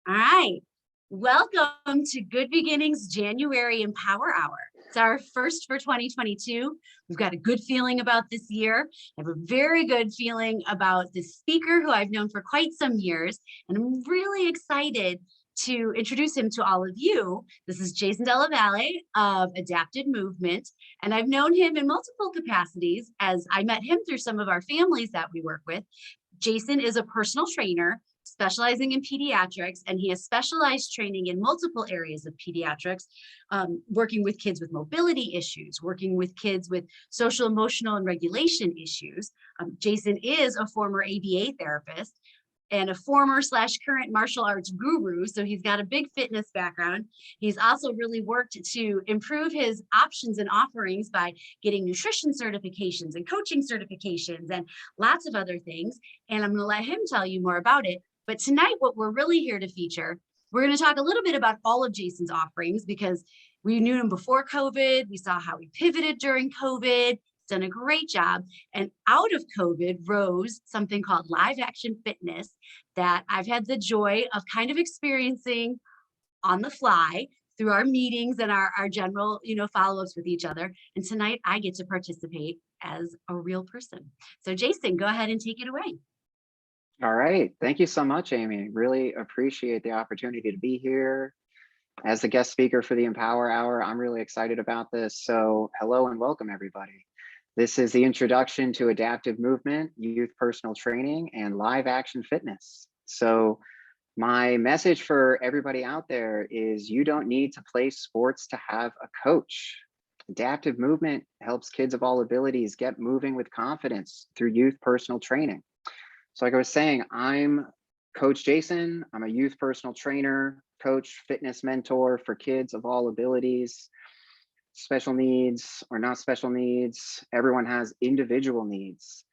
All right. Welcome to Good Beginnings January Empower Hour. It's our first for 2022. We've got a good feeling about this year. I have a very good feeling about this speaker who I've known for quite some years, and I'm really excited to introduce him to all of you. This is Jason Della Valle of Adapted Movement, and I've known him in multiple capacities as I met him through some of our families that we work with. Jason is a personal trainer specializing in pediatrics, and he has specialized training in multiple areas of pediatrics, working with kids with mobility issues, working with kids with social, emotional, and regulation issues. Jason is a former ABA therapist and a former slash current martial arts guru. So he's got a big fitness background. He's also really worked to improve his options and offerings by getting nutrition certifications and coaching certifications and lots of other things. And I'm going to let him tell you more about it. But tonight, what we're really here to feature, we're going to talk a little bit about all of Jason's offerings because we knew him before COVID. We saw how he pivoted during COVID. He's done a great job. And out of COVID rose something called Live Action Fitness that I've had the joy of kind of experiencing on the fly through our meetings and our general, follow-ups with each other. And tonight I get to participate as a real person. So Jason, go ahead and take it away. All right. Thank you so much, Amy. Really appreciate the opportunity to be here as the guest speaker for the Empower Hour. I'm really excited about this. So hello and welcome, everybody. This is the introduction to adaptive movement, youth personal training, and live action fitness. So my message for everybody out there is you don't need to play sports to have a coach. Adaptive movement helps kids of all abilities get moving with confidence through youth personal training. So like I was saying, I'm Coach Jason. I'm a youth personal trainer, coach, fitness mentor for kids of all abilities, special needs or not special needs. Everyone has individual needs.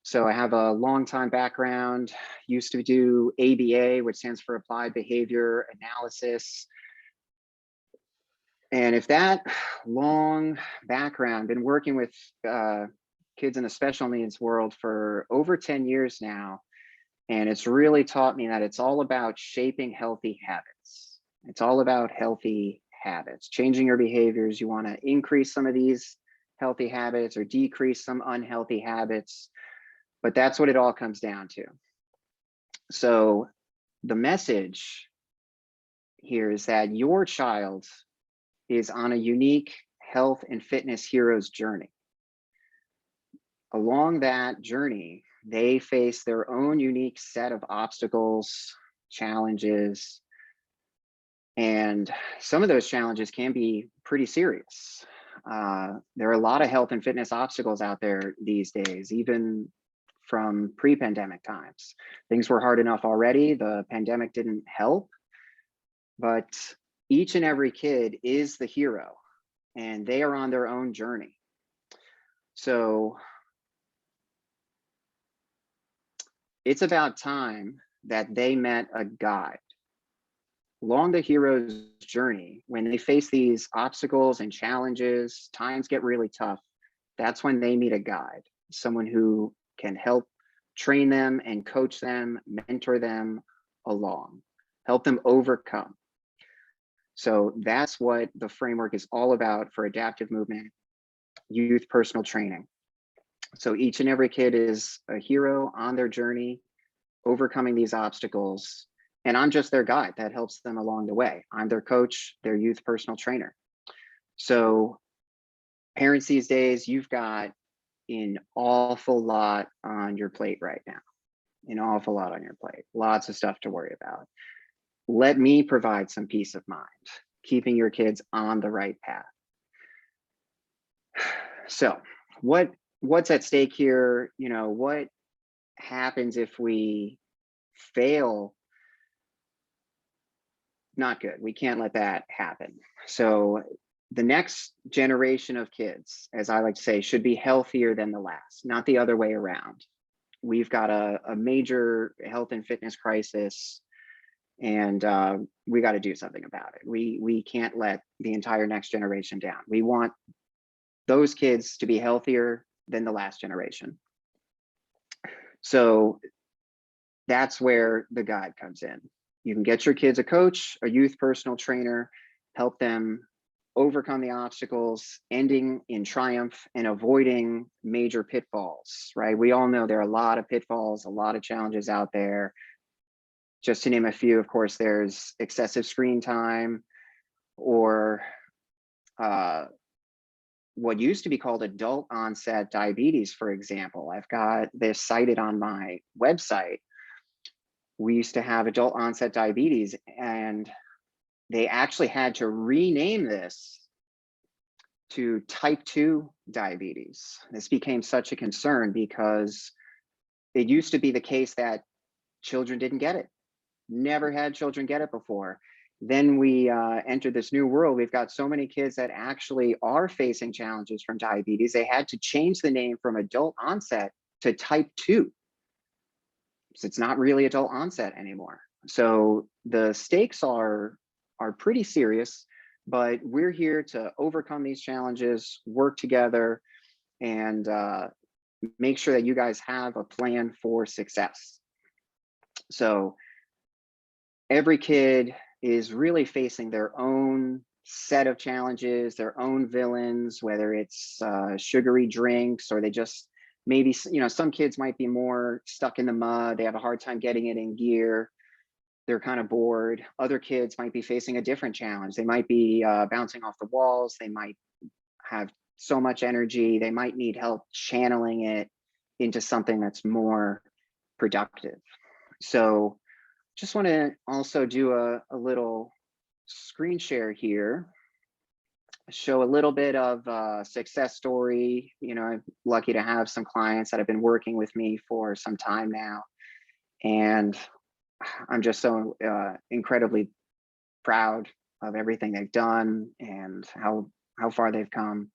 So I have a long time background, used to do ABA, which stands for Applied Behavior Analysis. And if that long background, been working with kids in the special needs world for over 10 years now. And it's really taught me that it's all about shaping healthy habits. It's all about healthy habits, changing your behaviors. You want to increase some of these healthy habits or decrease some unhealthy habits, but that's what it all comes down to. So the message here is that your child is on a unique health and fitness hero's journey. Along that journey, they face their own unique set of obstacles, challenges, and some of those challenges can be pretty serious. There are a lot of health and fitness obstacles out there these days, even from pre-pandemic times. Things were hard enough already. The pandemic didn't help, but each and every kid is the hero and they are on their own journey. So it's about time that they met a guide. Along the hero's journey, when they face these obstacles and challenges, times get really tough. That's when they meet a guide, someone who can help train them and coach them, mentor them along, help them overcome. So that's what the framework is all about for adaptive movement, youth personal training. So each and every kid is a hero on their journey, overcoming these obstacles. And I'm just their guide that helps them along the way. I'm their coach, their youth personal trainer. So parents these days, you've got an awful lot on your plate right now. An awful lot on your plate. Lots of stuff to worry about. Let me provide some peace of mind, keeping your kids on the right path. So what's at stake here? What happens if we fail? Not good. We can't let that happen. So the next generation of kids, as I like to say, should be healthier than the last, not the other way around. We've got a major health and fitness crisis, and we got to do something about it. We can't let the entire next generation down. We want those kids to be healthier than the last generation. So that's where the guide comes in. You can get your kids a coach, a youth personal trainer, help them overcome the obstacles, ending in triumph and avoiding major pitfalls, right? We all know there are a lot of pitfalls, a lot of challenges out there. Just to name a few, of course, there's excessive screen time, or what used to be called adult onset diabetes, for example. I've got this cited on my website. We used to have adult onset diabetes, and they actually had to rename this to type 2 diabetes. This became such a concern because it used to be the case that children didn't get it. Never had children get it before. Then we entered this new world. We've got so many kids that actually are facing challenges from diabetes. They had to change the name from adult onset to type 2. So it's not really adult onset anymore. So the stakes are pretty serious, but we're here to overcome these challenges, work together, and make sure that you guys have a plan for success. So every kid is really facing their own set of challenges, their own villains, whether it's sugary drinks, or they just maybe, you know, some kids might be more stuck in the mud. They have a hard time getting it in gear. They're kind of bored. Other kids might be facing a different challenge. They might be bouncing off the walls. They might have so much energy. They might need help channeling it into something that's more productive. So just want to also do a little screen share here, show a little bit of a success story. You know, I'm lucky to have some clients that have been working with me for some time now, and I'm just so incredibly proud of everything they've done and how far they've come.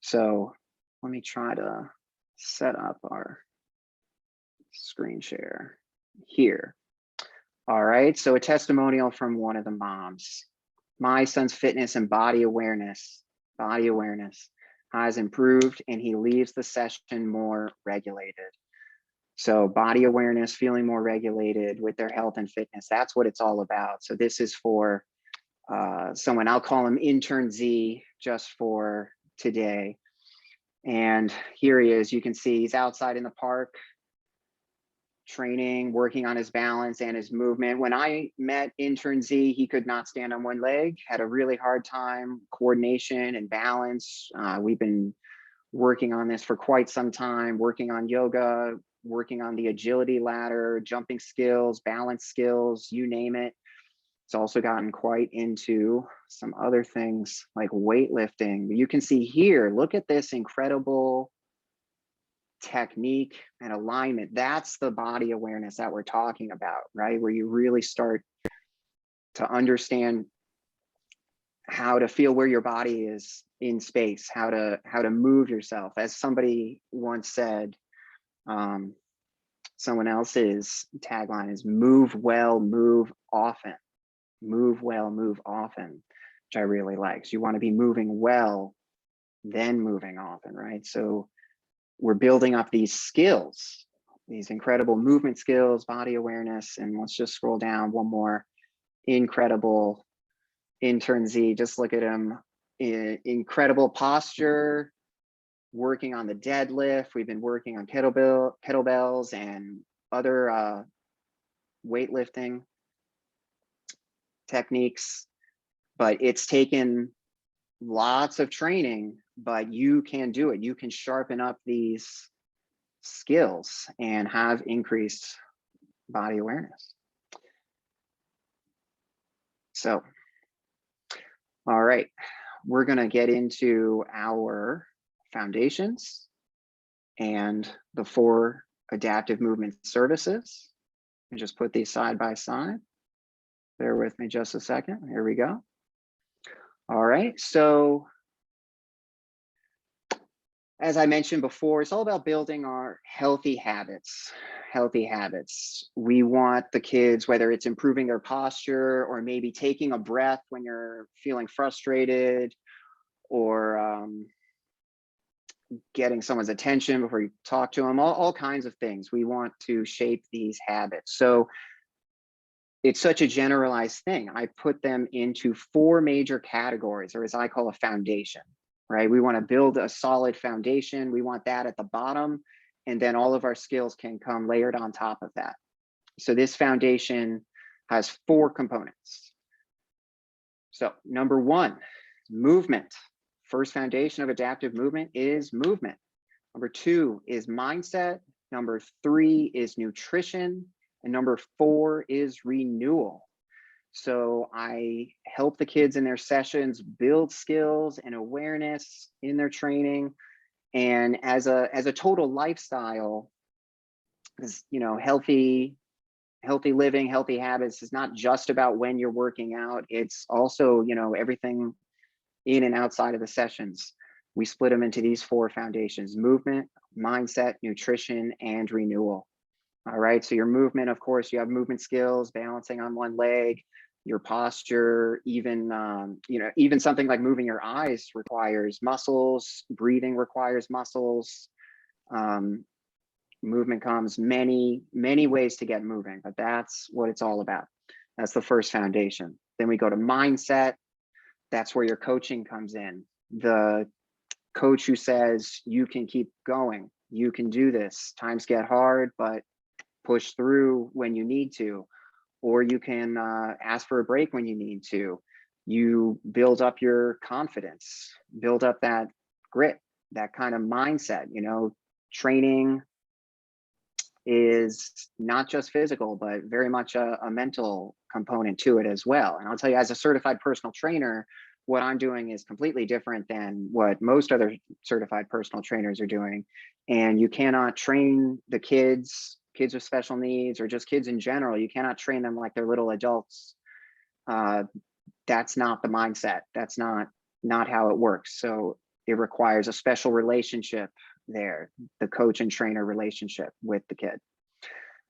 So let me try to set up our screen share here. All right, so a testimonial from one of the moms. My son's fitness and body awareness has improved, and he leaves the session more regulated. So body awareness, feeling more regulated with their health and fitness, that's what it's all about. So this is for someone, I'll call him Intern Z just for today. And here he is. You can see he's outside in the park, training, working on his balance and his movement. When I met Intern Z, he could not stand on one leg, had a really hard time, coordination and balance. We've been working on this for quite some time, working on yoga, working on the agility ladder, jumping skills, balance skills, you name it. It's also gotten quite into some other things like weightlifting. You can see here, look at this incredible technique and alignment. That's the body awareness that we're talking about, right? Where you really start to understand how to feel where your body is in space, how to move yourself. As somebody once said, someone else's tagline is move well, move often. Move well, move often, which I really like. So you want to be moving well, then moving often, right? So we're building up these skills, these incredible movement skills, body awareness. And let's just scroll down one more. Incredible Intern Z, just look at him. Incredible posture, working on the deadlift. We've been working on kettlebells and other weightlifting techniques, but it's taken lots of training, but you can do it. You can sharpen up these skills and have increased body awareness. So, all right, we're going to get into our foundations and the 4 adaptive movement services, and just put these side by side. Bear with me just a second. Here we go. All right, so as I mentioned before, it's all about building our healthy habits. Healthy habits. We want the kids, whether it's improving their posture or maybe taking a breath when you're feeling frustrated, or getting someone's attention before you talk to them, all kinds of things. We want to shape these habits. So it's such a generalized thing. I put them into 4 major categories, or as I call a foundation, right? We want to build a solid foundation. We want that at the bottom, and then all of our skills can come layered on top of that. So this foundation has 4 components. So number 1, movement. First foundation of adaptive movement is movement. Number 2 is mindset. Number 3 is nutrition. And number 4 is renewal. So I help the kids in their sessions build skills and awareness in their training. And as a total lifestyle, healthy living, healthy habits is not just about when you're working out. It's also, everything in and outside of the sessions. We split them into these 4 foundations: movement, mindset, nutrition, and renewal. All right, so your movement, of course, you have movement skills, balancing on one leg, your posture, even something like moving your eyes requires muscles, breathing requires muscles. Movement comes many ways to get moving, but that's what it's all about. That's the first foundation. Then we go to mindset. That's where your coaching comes in. The coach who says, you can keep going, you can do this, times get hard, but push through when you need to, or you can ask for a break when you need to. You build up your confidence, build up that grit, that kind of mindset. Training is not just physical, but very much a mental component to it as well. And I'll tell you, as a certified personal trainer, what I'm doing is completely different than what most other certified personal trainers are doing. And you cannot train the kids with special needs, or just kids in general. You cannot train them like they're little adults. That's not the mindset. That's not how it works. So it requires a special relationship there, the coach and trainer relationship with the kid.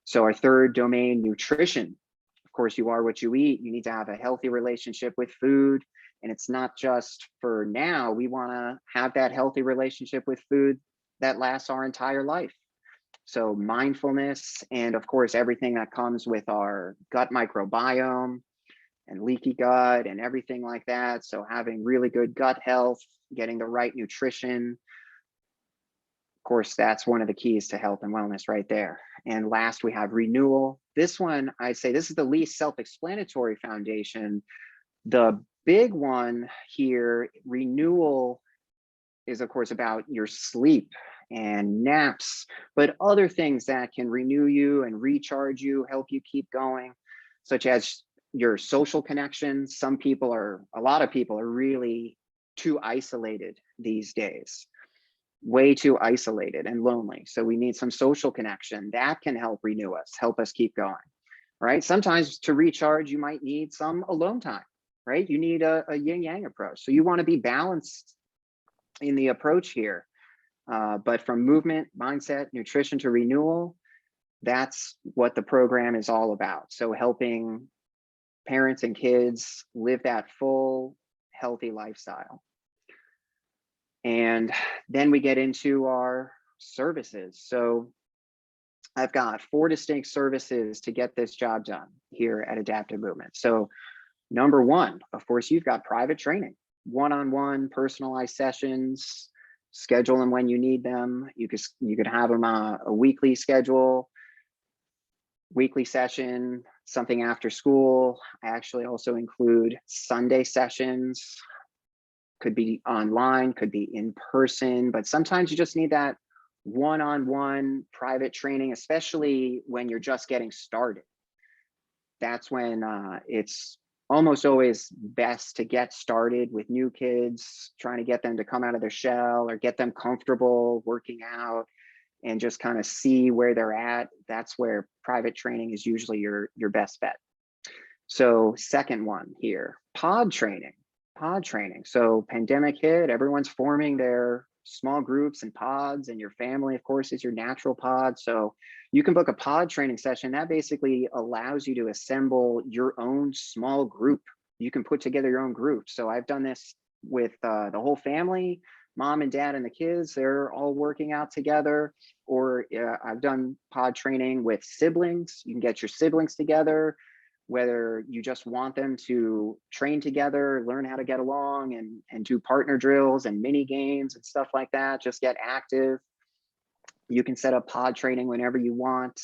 So our third domain, nutrition. Of course, you are what you eat. You need to have a healthy relationship with food. And it's not just for now. We want to have that healthy relationship with food that lasts our entire life. So mindfulness, and of course, everything that comes with our gut microbiome and leaky gut and everything like that. So having really good gut health, getting the right nutrition. Of course, that's one of the keys to health and wellness right there. And last, we have renewal. This one, I'd say this is the least self-explanatory foundation. The big one here, renewal, is of course about your sleep and naps, but other things that can renew you and recharge you, help you keep going, such as your social connections. A lot of people are really too isolated these days, way too isolated and lonely. So we need some social connection that can help renew us, help us keep going, right? Sometimes to recharge, you might need some alone time, right? You need a yin yang approach. So you want to be balanced in the approach here. But from movement, mindset, nutrition to renewal, that's what the program is all about. So helping parents and kids live that full, healthy lifestyle. And then we get into our services. So I've got 4 distinct services to get this job done here at Adaptive Movement. So number 1, of course, you've got private training, one-on-one personalized sessions. Schedule them when you need them. You could have them a weekly schedule, weekly session, something after school. I actually also include Sunday sessions. Could be online, could be in person, but sometimes you just need that one-on-one private training, especially when you're just getting started. That's when it's almost always best to get started with new kids, trying to get them to come out of their shell or get them comfortable working out and just kind of see where they're at. That's where private training is usually your best bet. So second one here, pod training. So pandemic hit, everyone's forming their small groups and pods, and your family, of course, is your natural pod. So you can book a pod training session that basically allows you to assemble your own small group. You can put together your own group. So I've done this with the whole family, mom and dad and the kids, they're all working out together. Or I've done pod training with siblings. You can get your siblings together, whether you just want them to train together, learn how to get along, and do partner drills and mini games and stuff like that, just get active. You can set up pod training whenever you want.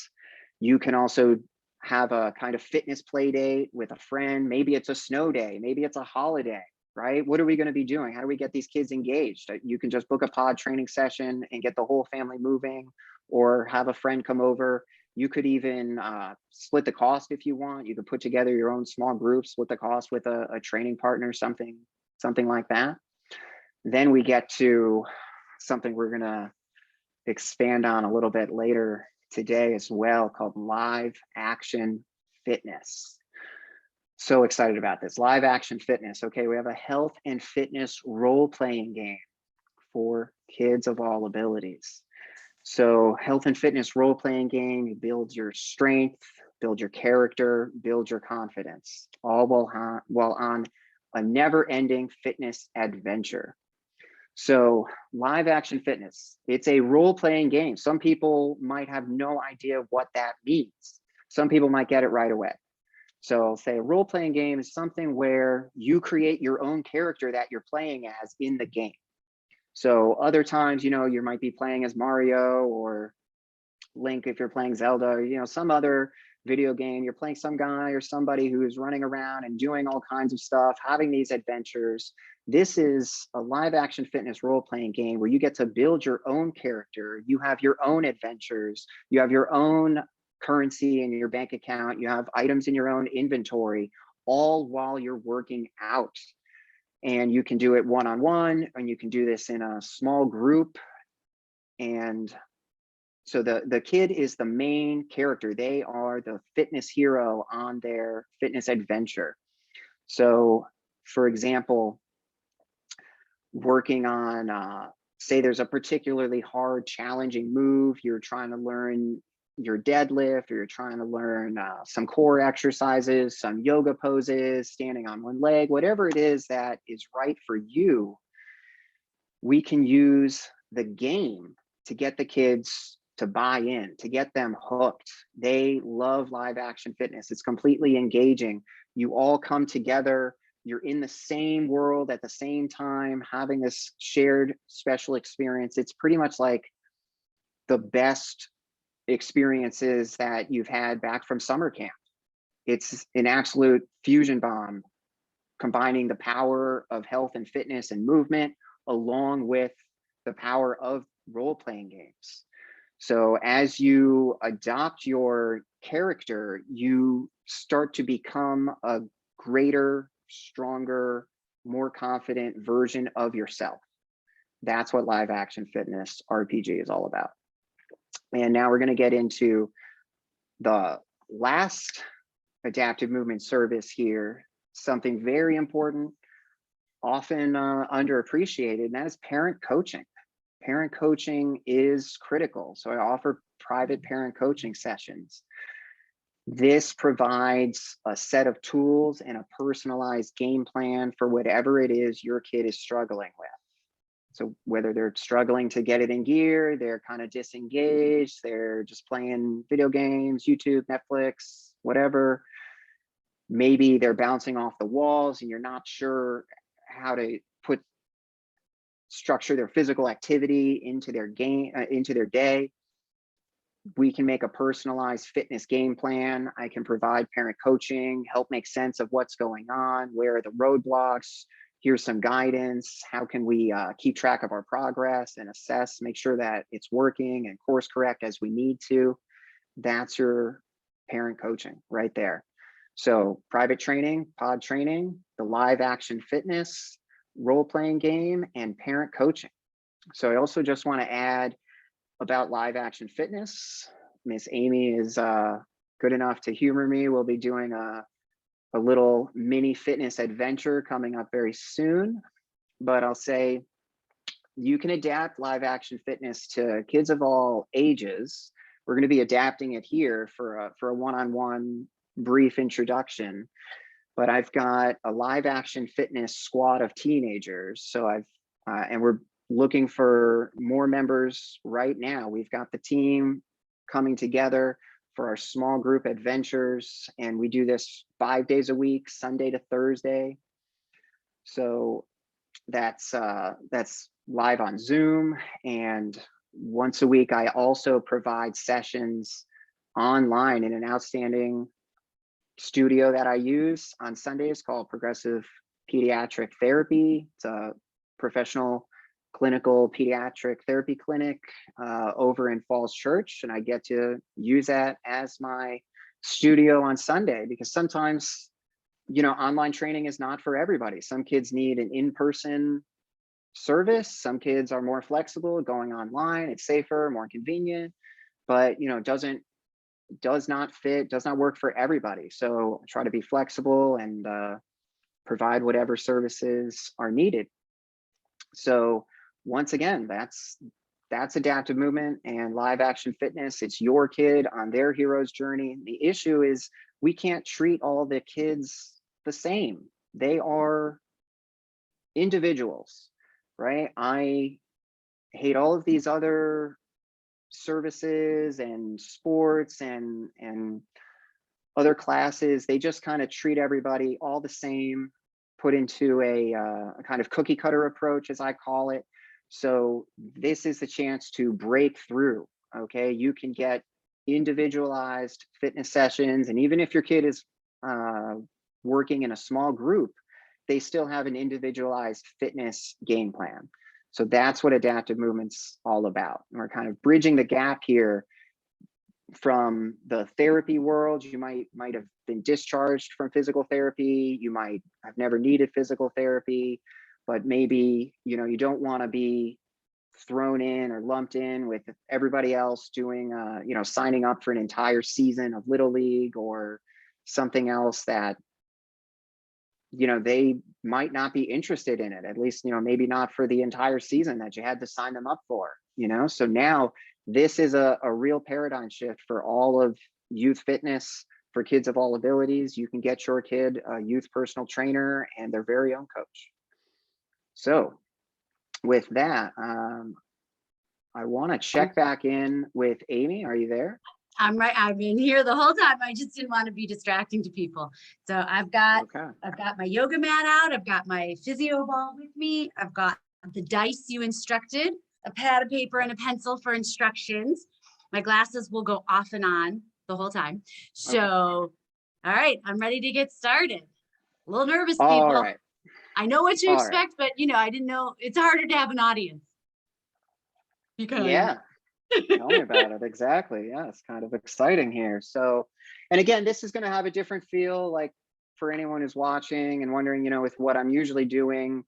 You can also have a kind of fitness play date with a friend. Maybe it's a snow day, maybe it's a holiday, right? What are we going to be doing? How do we get these kids engaged? You can just book a pod training session and get the whole family moving, or have a friend come over. You could even split the cost if you want. You could put together your own small group, split the cost with a training partner, something like that. Then we get to something we're going to expand on a little bit later today as well, called live action fitness. So excited about this. Live action fitness. Okay, we have a health and fitness role-playing game for kids of all abilities. So health and fitness role-playing game, you build your strength, build your character, build your confidence, all while on a never-ending fitness adventure. So live action fitness, it's a role-playing game. Some people might have no idea what that means. Some people might get it right away. So I'll say a role-playing game is something where you create your own character that you're playing as in the game. So other times, you might be playing as Mario or Link if you're playing Zelda, or, some other video game. You're playing some guy or somebody who is running around and doing all kinds of stuff, having these adventures. This is a live action fitness role-playing game where you get to build your own character. You have your own adventures. You have your own currency in your bank account. You have items in your own inventory, all while you're working out. And you can do it one-on-one, and you can do this in a small group. And so the kid is the main character. They are the fitness hero on their fitness adventure. So for example, working on, say there's a particularly hard, challenging move, you're trying to learn your deadlift, or you're trying to learn some core exercises, some yoga poses, standing on one leg, whatever it is that is right for you, we can use the game to get the kids to buy in, to get them hooked. They love live action fitness. It's completely engaging. You all come together, you're in the same world at the same time, having this shared special experience. It's pretty much like the best experiences that you've had back from summer camp. It's an absolute fusion bomb, combining the power of health and fitness and movement along with the power of role-playing games. So as you adopt your character, you start to become a greater, stronger, more confident version of yourself. That's what live action fitness RPG is all about. And now we're going to get into the last adaptive movement service here, something very important, often underappreciated, and that is parent coaching. Parent coaching is critical. So I offer private parent coaching sessions. This provides a set of tools and a personalized game plan for whatever it is your kid is struggling with. So whether they're struggling to get it in gear, they're kind of disengaged, they're just playing video games, YouTube, Netflix, whatever. Maybe they're bouncing off the walls and you're not sure how to structure their physical activity into their game, into their day. We can make a personalized fitness game plan. I can provide parent coaching, help make sense of what's going on, where are the roadblocks, here's some guidance, how can we keep track of our progress and assess, make sure that it's working and course correct as we need to. That's your parent coaching right there. So private training, pod training, the live action fitness, role-playing game, and parent coaching. So I also just want to add about live action fitness. Miss Amy is good enough to humor me. We'll be doing a little mini fitness adventure coming up very soon, but I'll say you can adapt live action fitness to kids of all ages. We're going to be adapting it here for a one-on-one brief introduction, but I've got a live action fitness squad of teenagers. So and we're looking for more members right now. We've got the team coming together for our small group adventures. And we do this 5 days a week, Sunday to Thursday. So that's live on Zoom. And once a week, I also provide sessions online in an outstanding studio that I use on Sundays called Progressive Pediatric Therapy. It's a professional clinical pediatric therapy clinic over in Falls Church, and I get to use that as my studio on Sunday because sometimes, online training is not for everybody. Some kids need an in-person service. Some kids are more flexible going online. It's safer, more convenient, but does not work for everybody. So I try to be flexible and provide whatever services are needed. So once again, that's adaptive movement and live action fitness. It's your kid on their hero's journey. The issue is we can't treat all the kids the same. They are individuals, right? I hate all of these other services and sports and other classes. They just kind of treat everybody all the same, put into a kind of cookie cutter approach, as I call it. So this is the chance to break through. Okay, you can get individualized fitness sessions, and even if your kid is working in a small group, they still have an individualized fitness game plan. So that's what adaptive movement's all about. And we're kind of bridging the gap here from the therapy world. You might have been discharged from physical therapy. You might have never needed physical therapy, but maybe, you don't want to be thrown in or lumped in with everybody else doing, signing up for an entire season of Little League or something else that, they might not be interested in it, at least, maybe not for the entire season that you had to sign them up for, So now this is a real paradigm shift for all of youth fitness, for kids of all abilities. You can get your kid a youth personal trainer and their very own coach. So with that, I want to check back in with Amy. Are you there? I'm right. I've been here the whole time. I just didn't want to be distracting to people. So I've got my yoga mat out. I've got my physio ball with me. I've got the dice you instructed, a pad of paper and a pencil for instructions. My glasses will go off and on the whole time. So, All right, I'm ready to get started. A little nervous, people. All right. I know what to expect, but I didn't know it's harder to have an audience. Yeah. Tell me about it. Exactly. Yeah, it's kind of exciting here. So, and again, this is going to have a different feel, like for anyone who's watching and wondering, with what I'm usually doing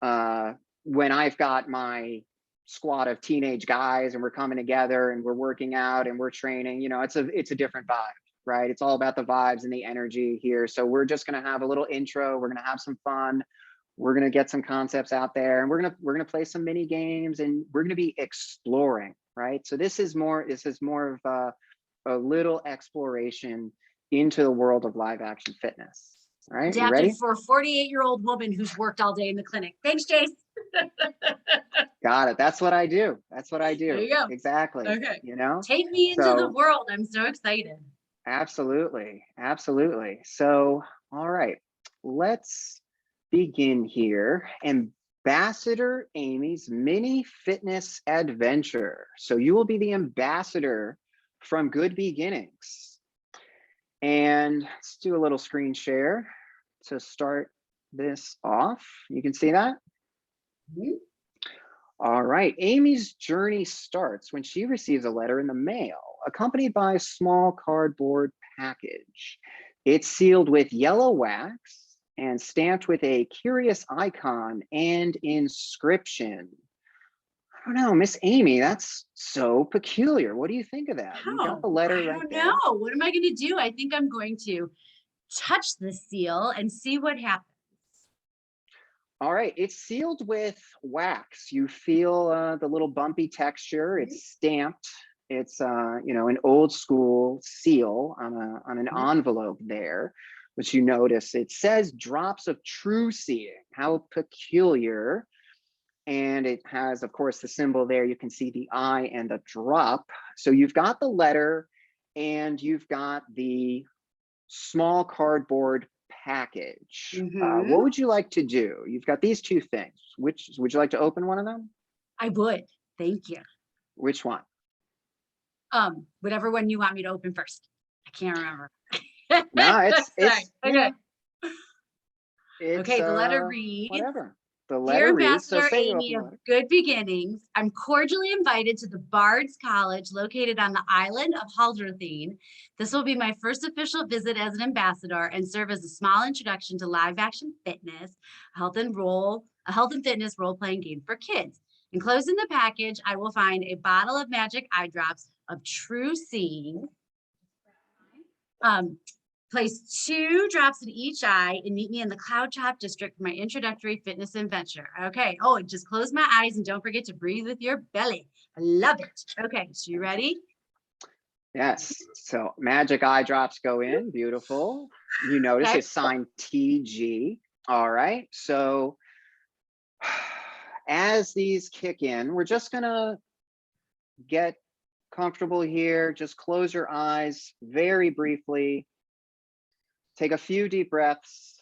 when I've got my squad of teenage guys and we're coming together and we're working out and we're training, it's a different vibe, right? It's all about the vibes and the energy here. So we're just going to have a little intro. We're going to have some fun. We're going to get some concepts out there, and we're going to play some mini games, and we're going to be exploring, right? So this is more of a little exploration into the world of live action fitness. All right, you ready? For a 48-year-old woman who's worked all day in the clinic. Thanks, Chase. Got it. That's what I do. There you go. Exactly. Okay. Take me into the world. I'm so excited. Absolutely. So, all right, let's begin here. Ambassador Amy's mini fitness adventure. So you will be the ambassador from Good Beginnings. And let's do a little screen share to start this off. You can see that? Mm-hmm. All right. Amy's journey starts when she receives a letter in the mail, accompanied by a small cardboard package. It's sealed with yellow wax and stamped with a curious icon and inscription. I don't know, Miss Amy, that's so peculiar. What do you think of that? You got the letter right there. I don't know. What am I going to do? I think I'm going to touch the seal and see what happens. All right, it's sealed with wax. You feel the little bumpy texture. It's stamped. It's an old school seal on an envelope there, which you notice it says drops of true seeing. How peculiar. And it has, of course, the symbol there. You can see the eye and the drop. So you've got the letter and you've got the small cardboard package. What would you like to do? You've got these two things. Which would you like to open one of them? I would. Thank you. Which one? Whatever one you want me to open first. I can't remember. No, it's Sorry. you Okay. know, it's Okay, the letter reads, whatever. The Dear letter reads. So Ambassador say you Amy open the of letter. Good Beginnings, I'm cordially invited to the Bard's College located on the island of Haldorthene. This will be my first official visit as an ambassador and serve as a small introduction to live action fitness, a health and fitness role-playing game for kids. Enclosed in the package, I will find a bottle of magic eye drops of true seeing. Place 2 drops in each eye and meet me in the Cloud Top District for my introductory fitness adventure. Okay. Oh, and just close my eyes and don't forget to breathe with your belly. I love it. Okay. So you ready? Yes. So magic eye drops go in. Beautiful. You notice Okay. it's signed TG. All right. So as these kick in, we're just going to get comfortable here. Just close your eyes very briefly. Take a few deep breaths.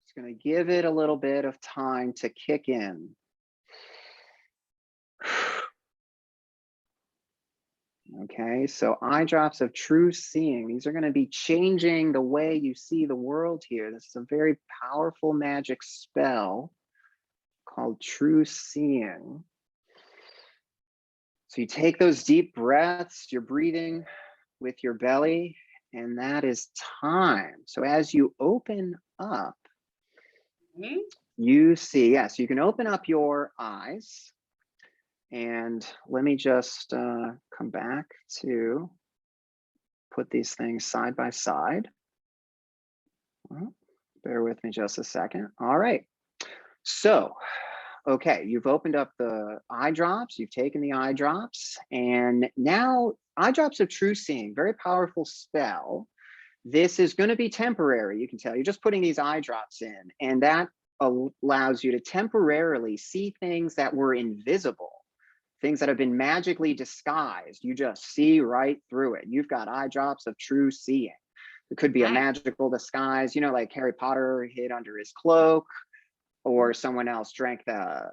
Just going to give it a little bit of time to kick in. Okay, so eye drops of true seeing. These are going to be changing the way you see the world here. This is a very powerful magic spell called true seeing. So you take those deep breaths, you're breathing with your belly, and that is time. So as you open up, you see, yes, you can open up your eyes. And let me just come back to put these things side by side. Well, bear with me just a second. All right. So, okay, you've opened up the eye drops, you've taken the eye drops, and now eye drops of true seeing, very powerful spell. This is going to be temporary, you can tell. You're just putting these eye drops in, and that allows you to temporarily see things that were invisible. Things that have been magically disguised, you just see right through it. You've got eye drops of true seeing. It could be a magical disguise, you know, like Harry Potter hid under his cloak, or someone else drank the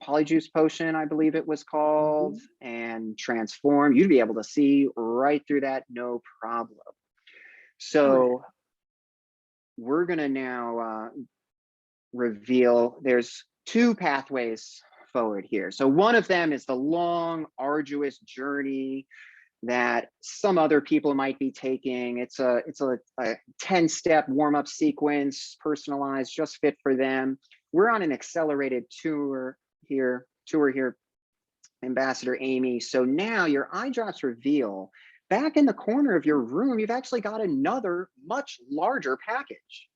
polyjuice potion, I believe it was called, and transformed. You'd be able to see right through that, no problem. So we're gonna now reveal, there's 2 pathways forward here. So one of them is the long, arduous journey that some other people might be taking. It's a 10-step warm-up sequence, personalized, just fit for them. We're on an accelerated tour here, Ambassador Amy. So now your eye drops reveal back in the corner of your room, you've actually got another much larger package.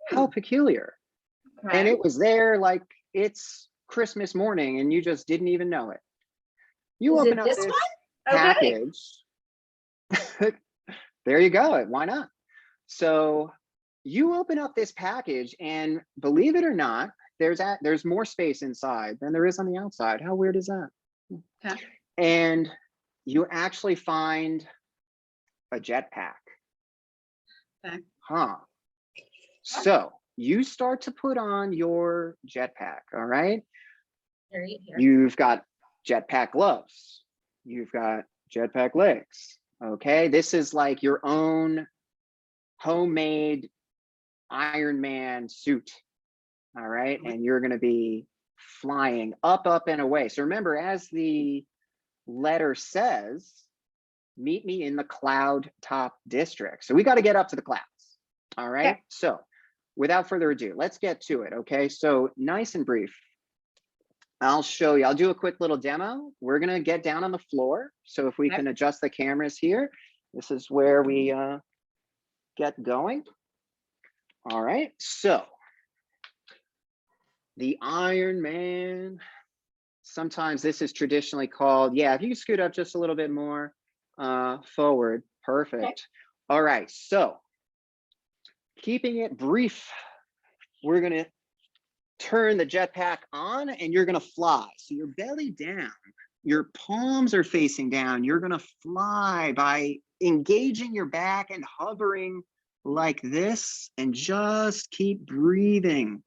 How peculiar. And it was there like it's Christmas morning and you just didn't even know it. You open up this package. There you go. Why not? So you open up this package and believe it or not, there's more space inside than there is on the outside. How weird is that? Okay. And you actually find a jetpack. Okay. Huh. So you start to put on your jetpack, all right? Here. You've got jetpack gloves. You've got jetpack legs, okay? This is like your own homemade Iron Man suit, all right? And you're gonna be flying up, and away. So remember, as the letter says, meet me in the Cloud Top District. So we got to get up to the clouds. All right. Okay. So without further ado, let's get to it. Okay. So nice and brief. I'll show you. I'll do a quick little demo. We're going to get down on the floor. So if we can adjust the cameras here, this is where we get going. All right. So the Iron Man. Sometimes this is traditionally called, yeah, if you scoot up just a little bit more forward, perfect. Okay. All right, so keeping it brief, we're gonna turn the jetpack on and you're gonna fly. So your belly down, your palms are facing down. You're gonna fly by engaging your back and hovering like this, and just keep breathing.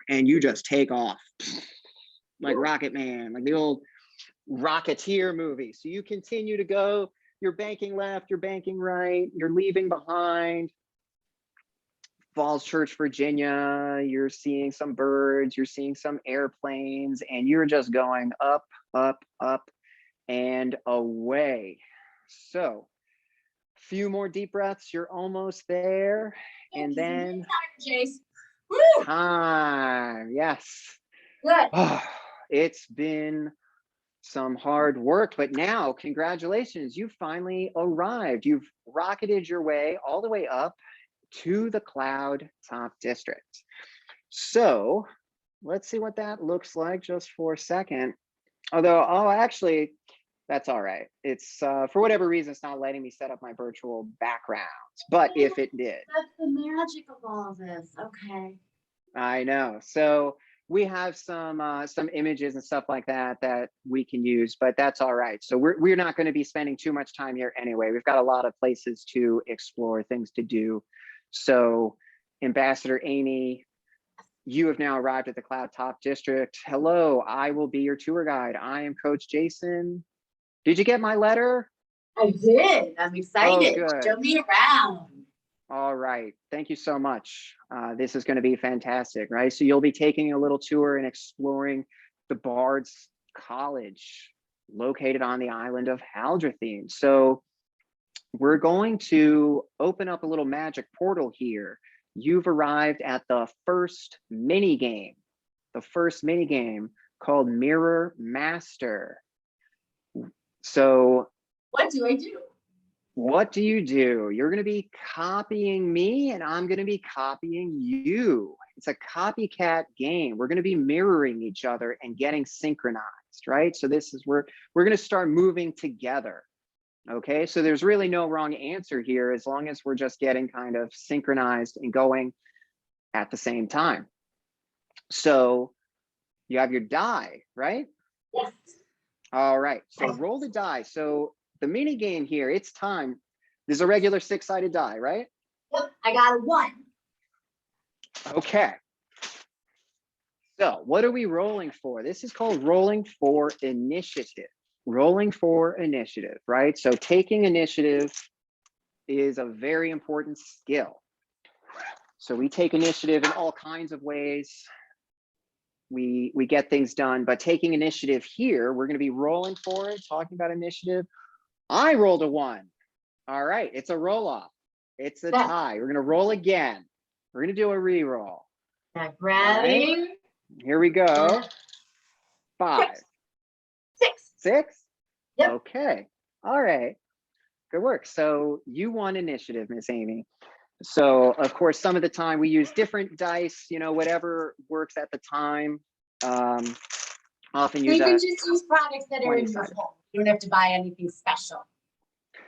And you just take off like Rocket Man, like the old Rocketeer movie. So you continue to go, you're banking left, you're banking right, you're leaving behind Falls Church, Virginia, you're seeing some birds, you're seeing some airplanes, and you're just going up, up, up, and away. So, few more deep breaths, you're almost there. And then Chase. Woo! time. Yes. Good. Oh, it's been some hard work, but now congratulations, you finally arrived. You've rocketed your way all the way up to the Cloud Top District. So let's see what that looks like just for a second. Although, oh, actually, that's all right. It's for whatever reason, it's not letting me set up my virtual backgrounds. But if it did, That's the magic of all of this. Okay. I know. So we have some images and stuff like that that we can use, but that's all right. So we're not going to be spending too much time here anyway. We've got a lot of places to explore, things to do. So Ambassador Amy, you have now arrived at the Cloud Top District. Hello, I will be your tour guide. I am Coach Jason. Did you get my letter? I did. I'm excited. Oh, good. Show me around. All right. Thank you so much. This is going to be fantastic, right? So you'll be taking a little tour and exploring the Bard's College located on the island of Haldrathene. So we're going to open up a little magic portal here. You've arrived at the first mini game called Mirror Master. So what do I do? What do you do? You're going to be copying me and I'm going to be copying you. It's a copycat game. We're going to be mirroring each other and getting synchronized, right? So this is where we're going to start moving together. Okay, so there's really no wrong answer here as long as we're just getting kind of synchronized and going at the same time. So you have your die, right? Yes. All right, so roll the die. So the mini game here, it's time. There's a regular 6-sided die, right? Yep, I got a 1. Okay. So what are we rolling for? This is called rolling for initiative. Rolling for initiative, right? So taking initiative is a very important skill. So we take initiative in all kinds of ways. We get things done, but taking initiative here, we're going to be rolling for it, talking about initiative. I rolled a 1. All right, it's a roll off. It's a tie. We're going to roll again. We're going to do a re-roll. Ready? Right. Here we go. 5. 6. 6? Yep. Okay. All right. Good work. So you won initiative, Miss Amy. So of course, some of the time we use different dice, you know, whatever works at the time. Often use You can just use products that are in your home. You don't have to buy anything special.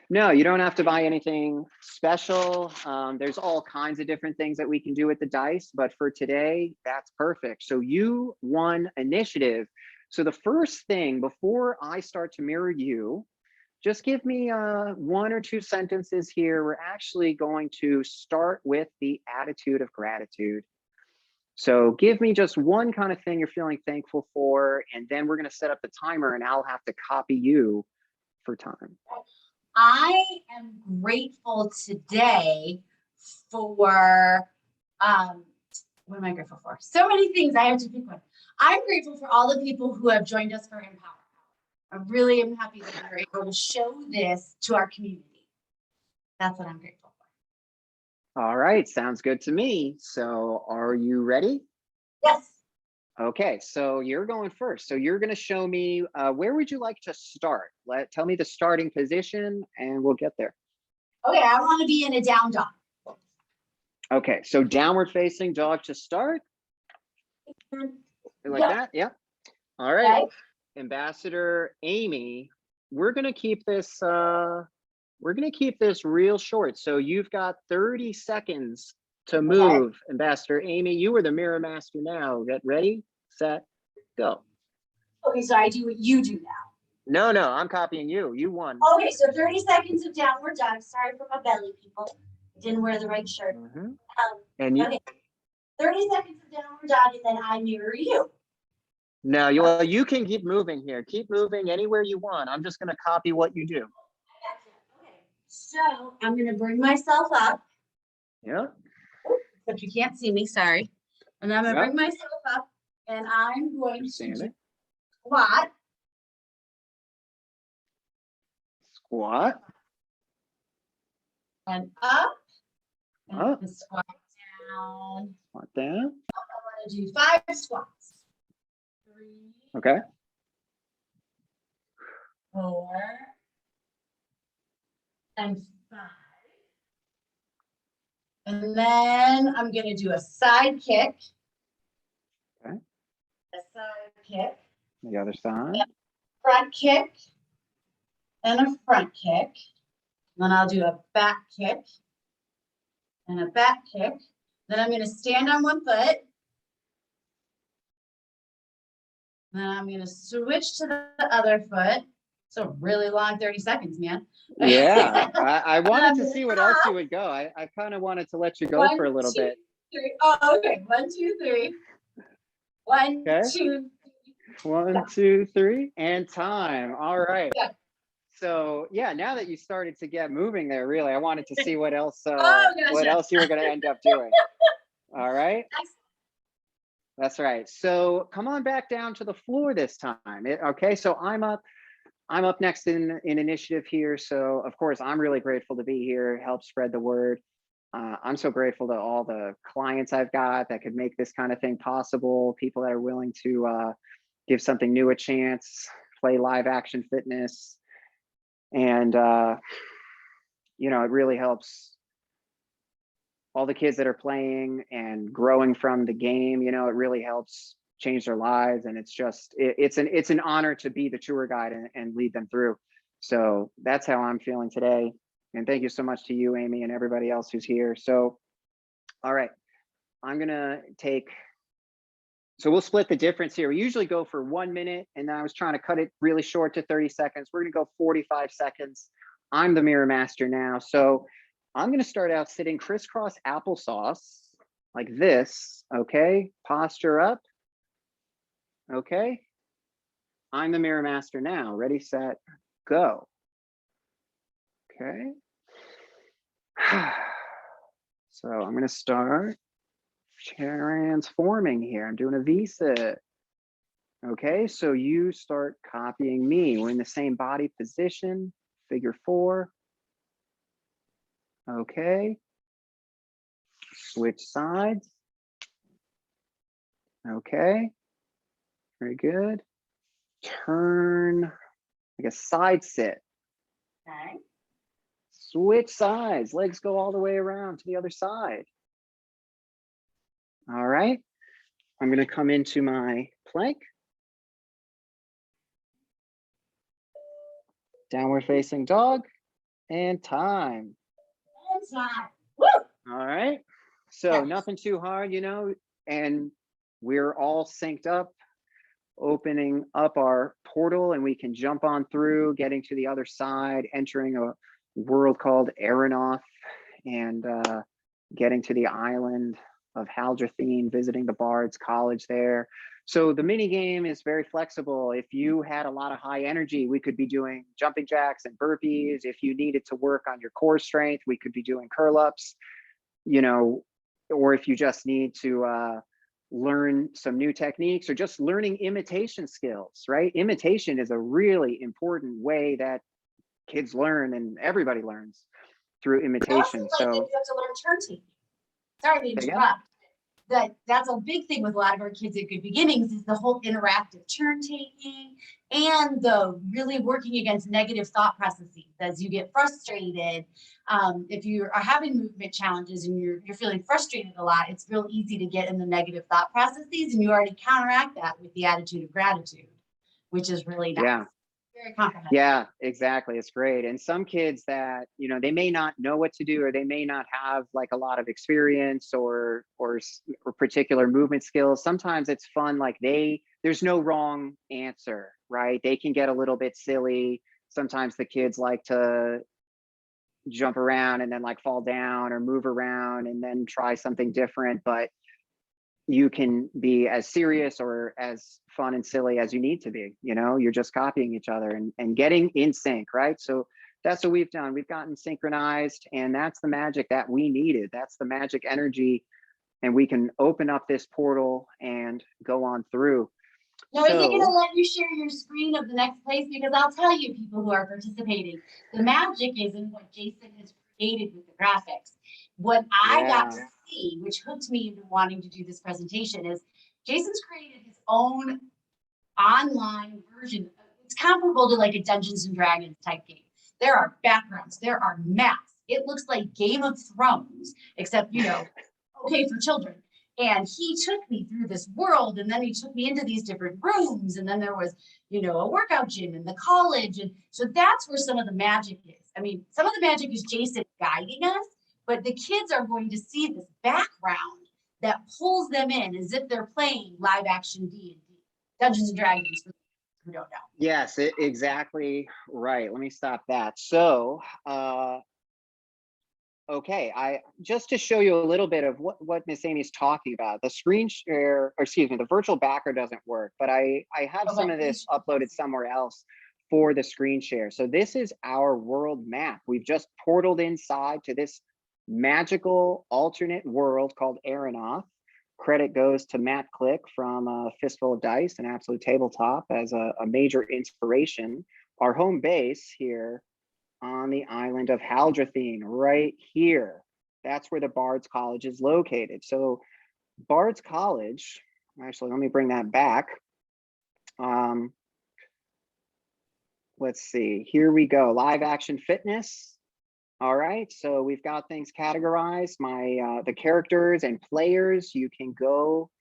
No, you don't have to buy anything special. There's all kinds of different things that we can do with the dice, but for today, that's perfect. So you won initiative. So the first thing before I start to mirror you, just give me 1 or 2 sentences here. We're actually going to start with the attitude of gratitude. So give me just one kind of thing you're feeling thankful for, and then we're going to set up the timer and I'll have to copy you for time. I am grateful today for, what am I grateful for? So many things I have to pick one. I'm grateful for all the people who have joined us for Empower. I really am happy that we're able to show this to our community. That's what I'm grateful for. All right, sounds good to me. So are you ready? Yes. Okay, so you're going first. So you're going to show me, where would you like to start? Tell me the starting position and we'll get there. Okay, I want to be in a down dog. Okay, so downward facing dog to start. Like that? Yeah. All right. Okay. Ambassador Amy, we're going to keep this we're going to keep this real short. So you've got 30 seconds to move. Ambassador Amy, you are the mirror master now. Get ready, set, go. Okay, so I do what you do now. No, I'm copying you. You won. Okay, so 30 seconds of downward dog. Sorry for my belly, people. Didn't wear the right shirt. And you? Okay, 30 seconds of downward dog, and then I mirror you. No, you can keep moving here. Keep moving anywhere you want. I'm just going to copy what you do. Okay, so I'm going to bring myself up. Yeah. But you can't see me, sorry. And I'm going to bring myself up, and I'm going to squat. Squat. And up. Up. And squat down. Squat down. I want to do 5 squats. 3. Okay. 4. And 5. And then I'm going to do a side kick. Okay. A side kick. The other side. Front kick. And a front kick. Then I'll do a back kick. And a back kick. Then I'm going to stand on one foot. Then I'm going to switch to the other foot. It's a really long 30 seconds, man. Yeah, I wanted to see what else you would go. I kind of wanted to let you go for a little bit. 3. Oh, okay. 1, 2, 3. 1, Okay. 2. 1, 2, 3, and time. All right. Yeah. So yeah, now that you started to get moving there, really, I wanted to see what else Gotcha. else you were going to end up doing. All right. That's right. So come on back down to the floor this time. Okay. So I'm up next in initiative here. So of course, I'm really grateful to be here, help spread the word. I'm so grateful to all the clients I've got that could make this kind of thing possible. People that are willing to give something new a chance, play live action fitness. And, you know, it really helps all the kids that are playing and growing from the game. You know, it really helps change their lives. And it's just, it's an honor to be the tour guide and lead them through. So that's how I'm feeling today. And thank you so much to you, Amy, and everybody else who's here. So, all right, I'm gonna so we'll split the difference here. We usually go for 1 minute, and then I was trying to cut it really short to 30 seconds. We're gonna go 45 seconds. I'm the mirror master now. So I'm gonna start out sitting crisscross applesauce like this, okay? Posture up, okay? I'm the mirror master now. Ready, set, go. Okay. So I'm gonna start transforming here. I'm doing a V-sit. Okay, so you start copying me. We're in the same body position, figure 4. Okay. Switch sides. Okay. Very good. Turn, like a side sit. Okay. Switch sides. Legs go all the way around to the other side. All right. I'm going to come into my plank. Downward facing dog, and time. Woo! All right. So Yes. nothing too hard, you know, and we're all synced up, opening up our portal, and we can jump on through, getting to the other side, entering a world called Aeronoth, and getting to the island of Haldrathene, visiting the Bard's College there. So the mini game is very flexible. If you had a lot of high energy, we could be doing jumping jacks and burpees. If you needed to work on your core strength, we could be doing curl ups, you know, or if you just need to learn some new techniques or just learning imitation skills, right? Imitation is a really important way that kids learn, and everybody learns through imitation. So you have to learn turn taking. Sorry to interrupt. That's a big thing with a lot of our kids at Good Beginnings is the whole interactive turn taking and the really working against negative thought processes as you get frustrated. If you are having movement challenges and you're feeling frustrated a lot, it's real easy to get in the negative thought processes, and you already counteract that with the attitude of gratitude, which is really nice. Yeah. Very comprehensive. Yeah, exactly. It's great. And some kids that, they may not know what to do, or they may not have like a lot of experience or particular movement skills. Sometimes it's fun. Like there's no wrong answer, right? They can get a little bit silly. Sometimes the kids like to jump around and then like fall down or move around and then try something different. But you can be as serious or as fun and silly as you need to be. You're just copying each other and getting in sync, right? So that's what we've done. We've gotten synchronized, and that's the magic that we needed. That's the magic energy, and we can open up this portal and go on through. Now, is it going to let you share your screen of the next place? Because I'll tell you, people who are participating, the magic is in what Jason has created with the graphics. What I got to see, which hooked me into wanting to do this presentation, is Jason's created his own online version. It's comparable to like a Dungeons and Dragons type game. There are backgrounds, there are maps. It looks like Game of Thrones, except, okay, for children. And he took me through this world, and then he took me into these different rooms, and then there was, a workout gym in the college. And so that's where some of the magic is. I mean, some of the magic is Jason guiding us, but the kids are going to see this background that pulls them in as if they're playing live action D&D, Dungeons and Dragons, for who don't know. Yes, exactly right. Let me stop that. So, okay, I just to show you a little bit of what Miss Amy's talking about. The screen share, or excuse me, the virtual backer doesn't work, but I have some of this uploaded somewhere else for the screen share. So this is our world map. We've just portaled inside to this magical alternate world called Aeronoth. Credit goes to Matt Click from Fistful of Dice and Absolute Tabletop as a major inspiration. Our home base here on the island of Haldrathene, right here. That's where the Bard's College is located. So Bard's College, actually, let me bring that back. Let's see, here we go, live action fitness. All right, so we've got things categorized. The characters and players, you can go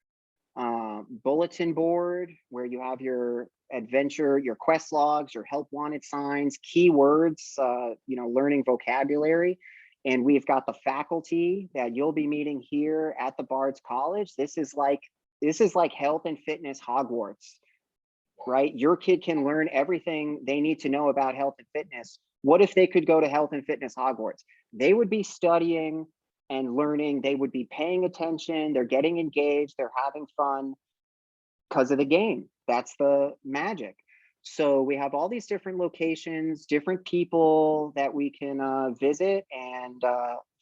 bulletin board where you have your adventure, your quest logs, your help wanted signs, keywords, learning vocabulary. And we've got the faculty that you'll be meeting here at the Bard's College. This is like health and fitness Hogwarts, right? Your kid can learn everything they need to know about health and fitness. What if they could go to health and fitness Hogwarts? They would be studying and learning. They would be paying attention. They're getting engaged. They're having fun because of the game. That's the magic. So we have all these different locations, different people that we can visit, and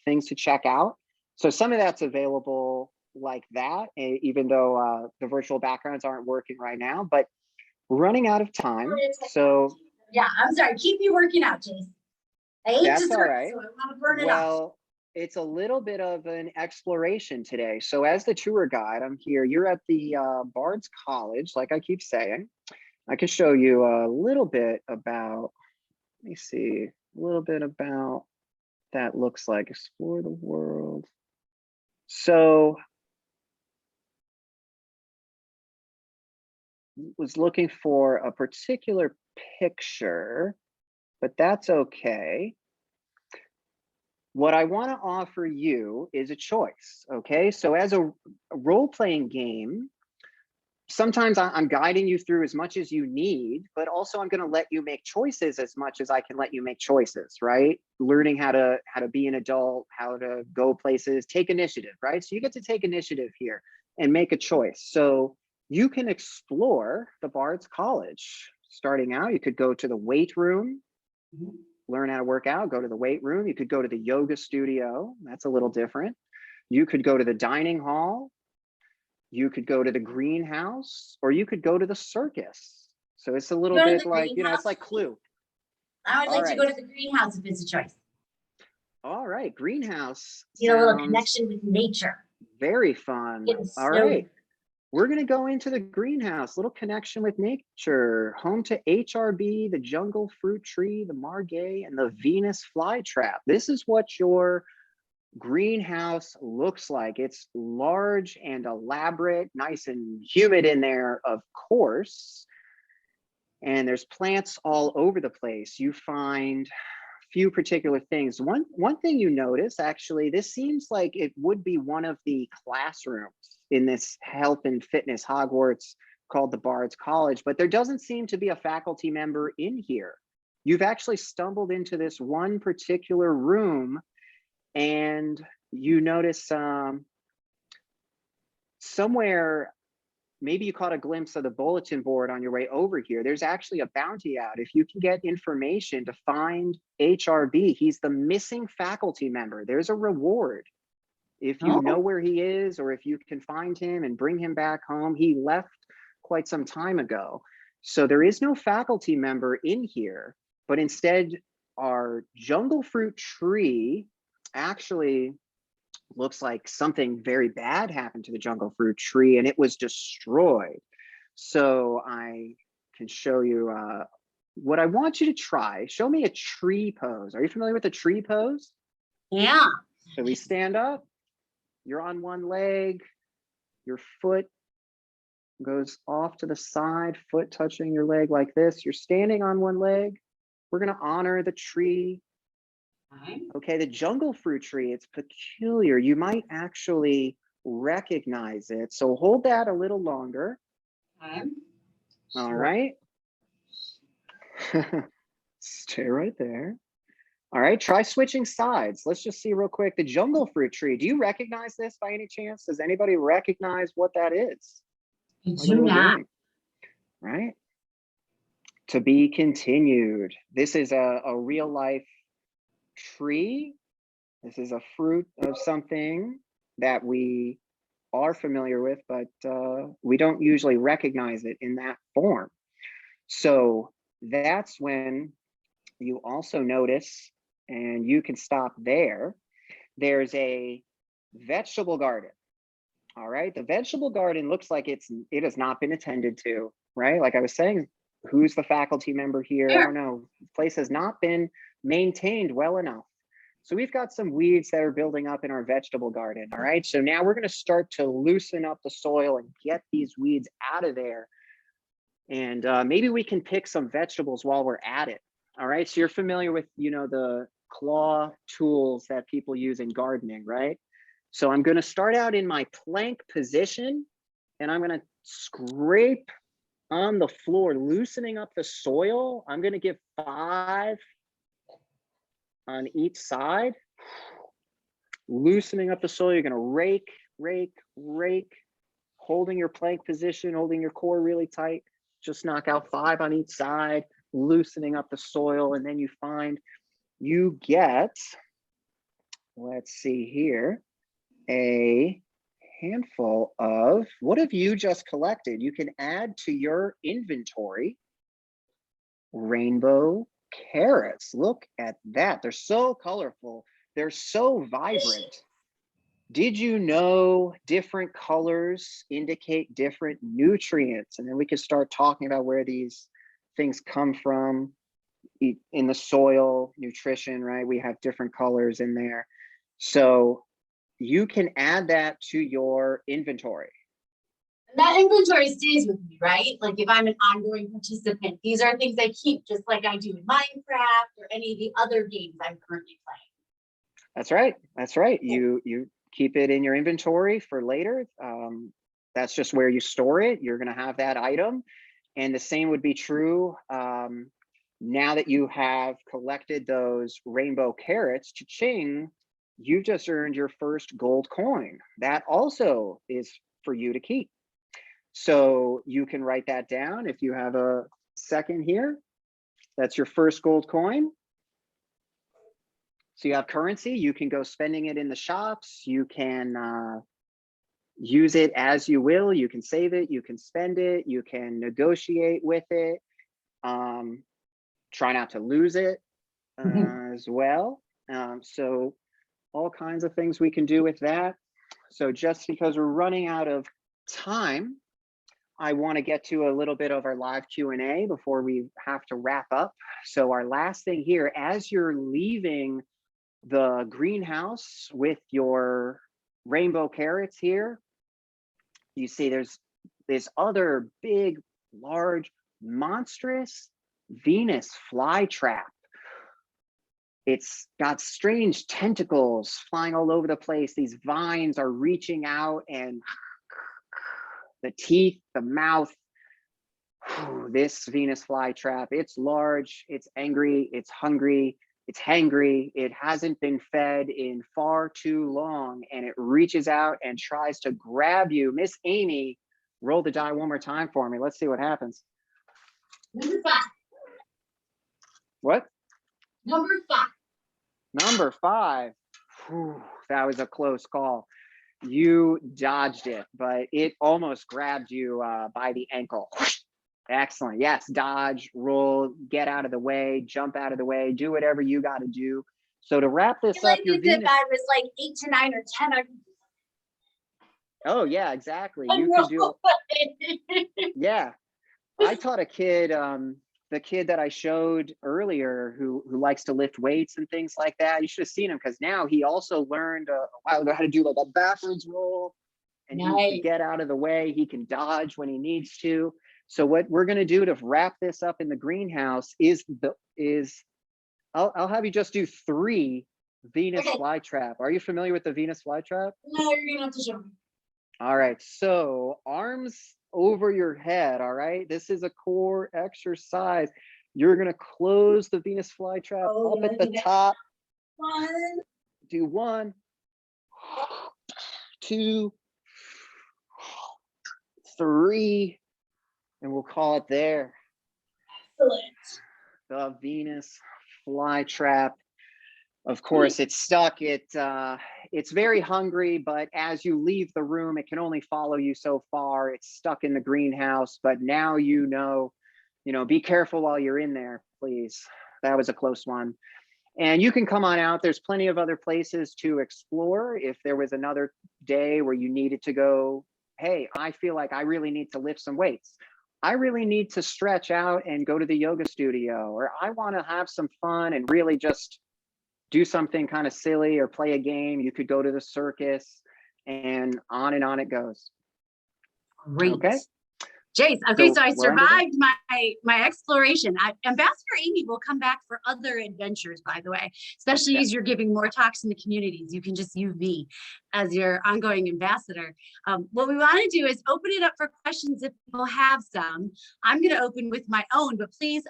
things to check out. So some of that's available like that, even though the virtual backgrounds aren't working right now, but we're running out of time. So yeah, I'm sorry. Keep you working out, Jason. I hate that's dessert, all right. so I want to burn it up. Well, it's a little bit of an exploration today. So as the tour guide, I'm here. You're at the Bard's College, like I keep saying. I can show you a little bit about, let me see, a little bit about that looks like. Explore the world. So was looking for a particular picture, but that's okay. What I want to offer you is a choice, okay? So as a role-playing game, sometimes I'm guiding you through as much as you need, but also I'm going to let you make choices as much as I can let you make choices, right? Learning how to be an adult, how to go places, take initiative, right? So you get to take initiative here and make a choice. So you can explore the Bard's College. Starting out, you could go to the weight room, learn how to work out, go to the weight room. You could go to the yoga studio. That's a little different. You could go to the dining hall. You could go to the greenhouse, or you could go to the circus. So it's a little bit like, it's like Clue. I would like to go to the greenhouse if it's a choice. All right, greenhouse. Get a little connection with nature. Very fun. All right. We're going to go into the greenhouse, little connection with nature, home to HRB, the jungle fruit tree, the margay, and the Venus flytrap. This is what your greenhouse looks like. It's large and elaborate, nice and humid in there, of course. and there's plants all over the place. You find a few particular things. One thing you notice, actually, this seems like it would be one of the classrooms in this health and fitness Hogwarts called the Bard's College, but there doesn't seem to be a faculty member in here. You've actually stumbled into this one particular room, and you notice somewhere, maybe you caught a glimpse of the bulletin board on your way over here. There's actually a bounty out. If you can get information to find HRB, he's the missing faculty member. There's a reward. If you know where he is, or if you can find him and bring him back home. He left quite some time ago. So there is no faculty member in here, but instead our jungle fruit tree actually looks like something very bad happened to the jungle fruit tree and it was destroyed. So I can show you what I want you to try. Show me a tree pose. Are you familiar with a tree pose? Yeah. So we stand up, you're on one leg, your foot goes off to the side, foot touching your leg like this. You're standing on one leg. We're going to honor the tree. Okay, the jungle fruit tree, it's peculiar. You might actually recognize it. So hold that a little longer. All right. Stay right there. All right, try switching sides. Let's just see real quick. The jungle fruit tree, do you recognize this by any chance? Does anybody recognize what that is? I do not. Right? To be continued. This is a real life tree. This is a fruit of something that we are familiar with, but we don't usually recognize it in that form. So that's when you also notice, and you can stop there, there's a vegetable garden. All right, the vegetable garden looks like it has not been attended to, right? Like I was saying, who's the faculty member here? I don't know. The place has not been maintained well enough. So we've got some weeds that are building up in our vegetable garden. All right, so now we're going to start to loosen up the soil and get these weeds out of there. And maybe we can pick some vegetables while we're at it. All right, so you're familiar with, you know, the claw tools that people use in gardening, right? So I'm going to start out in my plank position, and I'm going to scrape on the floor, loosening up the soil. I'm going to give 5 on each side, loosening up the soil. You're going to rake, rake, rake, holding your plank position, holding your core really tight. Just knock out 5 on each side, loosening up the soil, and then you find you get, let's see here, a handful of, what have you just collected? You can add to your inventory rainbow carrots. Look at that. They're so colorful. They're so vibrant. Did you know different colors indicate different nutrients? And then we can start talking about where these things come from in the soil, nutrition, right? We have different colors in there. So you can add that to your inventory. That inventory stays with me, right? Like if I'm an ongoing participant, these are things I keep just like I do in Minecraft or any of the other games I'm currently playing. That's right. That's right. You keep it in your inventory for later. That's just where you store it. You're going to have that item. And the same would be true now that you have collected those rainbow carrots. Cha-ching, you just earned your first gold coin. That also is for you to keep. So you can write that down if you have a second here. That's your first gold coin. So you have currency, you can go spending it in the shops, you can use it as you will, you can save it, you can spend it, you can negotiate with it. Try not to lose it as well. So all kinds of things we can do with that. So just because we're running out of time, I want to get to a little bit of our live Q&A before we have to wrap up. So our last thing here, as you're leaving the greenhouse with your rainbow carrots here, you see there's this other big, large monstrous Venus flytrap. It's got strange tentacles flying all over the place. These vines are reaching out, and the teeth, the mouth. This Venus flytrap, it's large, it's angry, it's hungry, it's hangry, it hasn't been fed in far too long, and it reaches out and tries to grab you. Miss Amy, roll the die one more time for me. Let's see what happens. Number 5. What? Number 5. Number 5. Whew, that was a close call. You dodged it, but it almost grabbed you by the ankle. Excellent. Yes, dodge, roll, get out of the way, jump out of the way, do whatever you got to do. So to wrap this up, your Venus. If I was like 8 to 9 or 10, oh yeah, exactly. You could do. Yeah, I taught a kid, the kid that I showed earlier, who likes to lift weights and things like that. You should have seen him, because now he also learned a while ago how to do like a backwards roll, and he can get out of the way. He can dodge when he needs to. So what we're going to do to wrap this up in the greenhouse is I'll have you just do 3 Venus flytrap. Are you familiar with the Venus flytrap? No, you're gonna have to show me. All right, so arms over your head. All right, this is a core exercise. You're going to close the Venus flytrap up at the top. 1. Do 1, 2, 3. And we'll call it there. Excellent. The Venus flytrap. Of course, it's stuck. It's very hungry, but as you leave the room, it can only follow you so far. It's stuck in the greenhouse, but now you know, be careful while you're in there, please. That was a close one. And you can come on out. There's plenty of other places to explore. If there was another day where you needed to go, hey, I feel like I really need to lift some weights. I really need to stretch out and go to the yoga studio, or I want to have some fun and really just do something kind of silly or play a game. You could go to the circus, and on it goes. Great. Okay. Jace, okay, so I we're under survived my exploration. Ambassador Amy will come back for other adventures, by the way, especially as you're giving more talks in the communities. You can just use me as your ongoing ambassador. What we want to do is open it up for questions if people have some. I'm going to open with my own, but please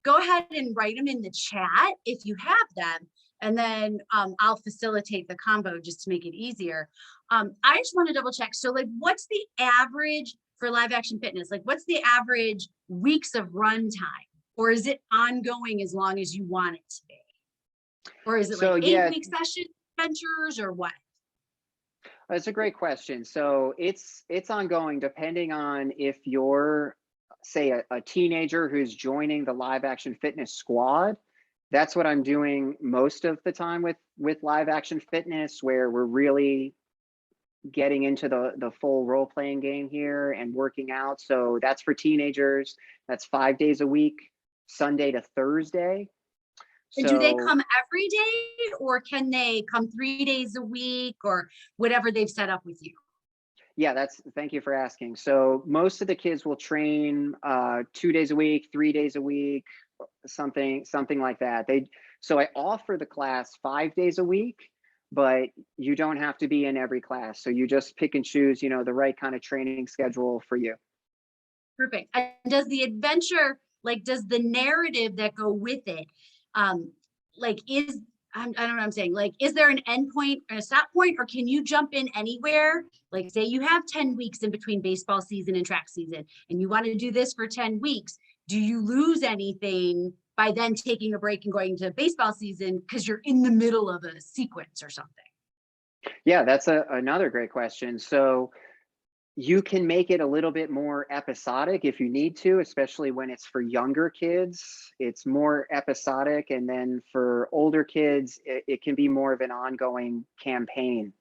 go ahead and write them in the chat if you have them. And then I'll facilitate the combo just to make it easier. I just want to double check. So like, what's the average for Live Action Fitness? Like, what's the average weeks of run time? Or is it ongoing as long as you want it to be? Or is it like 8-week session adventures, or what? That's a great question. So it's ongoing, depending on if you're, say, a teenager who's joining the Live Action Fitness squad. That's what I'm doing most of the time with Live Action Fitness, where we're really getting into the full role-playing game here and working out. So that's for teenagers. That's 5 days a week, Sunday to Thursday. And do they come every day, or can they come 3 days a week, or whatever they've set up with you? Yeah, thank you for asking. So most of the kids will train 2 days a week, 3 days a week, something like that. So I offer the class 5 days a week, but you don't have to be in every class. So you just pick and choose, the right kind of training schedule for you. Perfect. And does the adventure, like, does the narrative that go with it, like, I don't know what I'm saying. Like, is there an end point and a stop point, or can you jump in anywhere? Like, say you have 10 weeks in between baseball season and track season, and you want to do this for 10 weeks. Do you lose anything by then taking a break and going to baseball season because you're in the middle of a sequence or something? Yeah, that's another great question. So you can make it a little bit more episodic if you need to, especially when it's for younger kids. It's more episodic. And then for older kids, it can be more of an ongoing campaign.